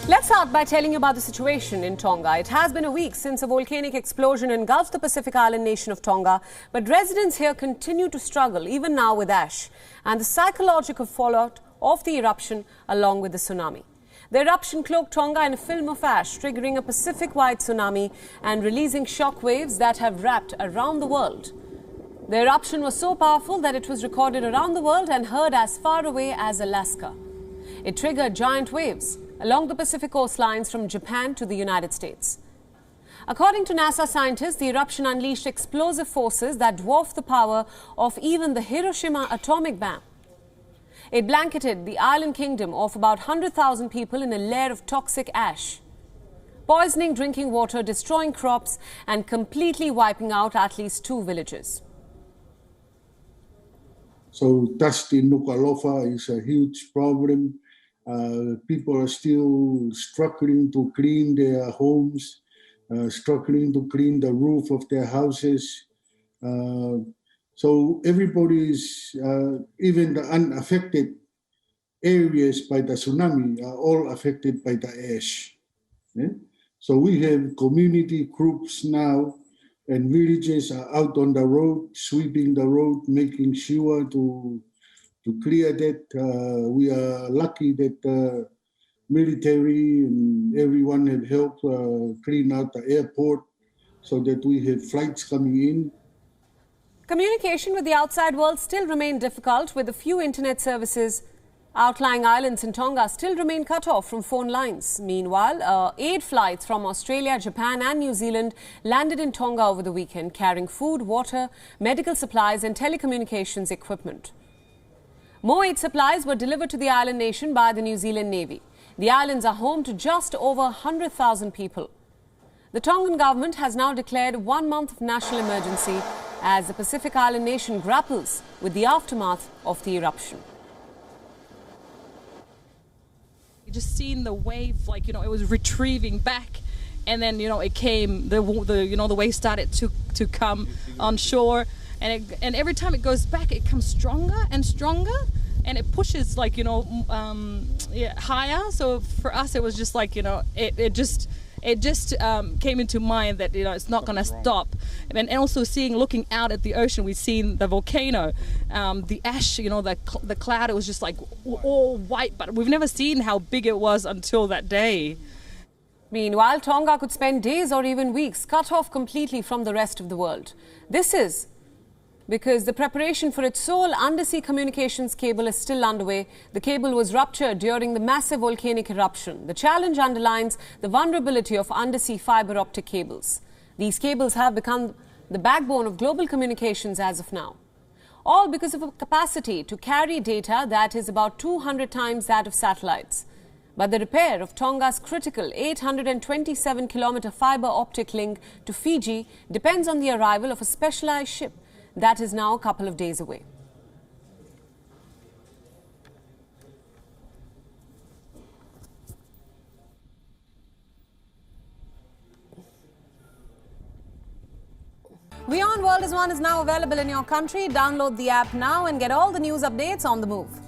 Let's start by telling you about the situation in Tonga. It has been a week since a volcanic explosion engulfed the Pacific island nation of Tonga, but residents here continue to struggle even now with ash and the psychological fallout of the eruption along with the tsunami. The eruption cloaked Tonga in a film of ash, triggering a Pacific-wide tsunami and releasing shock waves that have wrapped around the world. The eruption was so powerful that it was recorded around the world and heard as far away as Alaska. It triggered giant waves along the Pacific coastlines from Japan to the United States. According to NASA scientists, the eruption unleashed explosive forces that dwarfed the power of even the Hiroshima atomic bomb. It blanketed the island kingdom of about 100,000 people in a layer of toxic ash, poisoning drinking water, destroying crops, and completely wiping out at least 2 villages. So dust in Nuku'alofa is a huge problem. People are still struggling to clean their homes, struggling to clean the roof of their houses. So everybody is, even the unaffected areas by the tsunami are all affected by the ash. Yeah? So we have community groups now, and villages are out on the road, sweeping the road, making sure to clear that. We are lucky that the military and everyone have helped clean out the airport so that we have flights coming in. Communication with the outside world still remain difficult, with a few internet services. Outlying islands in Tonga still remain cut off from phone lines. Meanwhile, 8 flights from Australia, Japan and New Zealand landed in Tonga over the weekend, carrying food, water, medical supplies and telecommunications equipment. More aid supplies were delivered to the island nation by the New Zealand Navy. The islands are home to just over 100,000 people. The Tongan government has now declared 1 month of national emergency as the Pacific island nation grapples with the aftermath of the eruption. You just seen the wave, it was retrieving back, and then it came. The wave started to come on shore. And every time it goes back, it comes stronger and stronger, and it pushes higher. So for us, it was just it just came into mind that it's not going to stop. And also looking out at the ocean, we've seen the volcano, the ash, the cloud. It was just all white, but we've never seen how big it was until that day. Meanwhile, Tonga could spend days or even weeks cut off completely from the rest of the world. This is because the preparation for its sole undersea communications cable is still underway. The cable was ruptured during the massive volcanic eruption. The challenge underlines the vulnerability of undersea fiber optic cables. These cables have become the backbone of global communications as of now, all because of a capacity to carry data that is about 200 times that of satellites. But the repair of Tonga's critical 827-kilometer fiber optic link to Fiji depends on the arrival of a specialized ship that is now a couple of days away. WION World is now available in your country. Download the app now and get all the news updates on the move.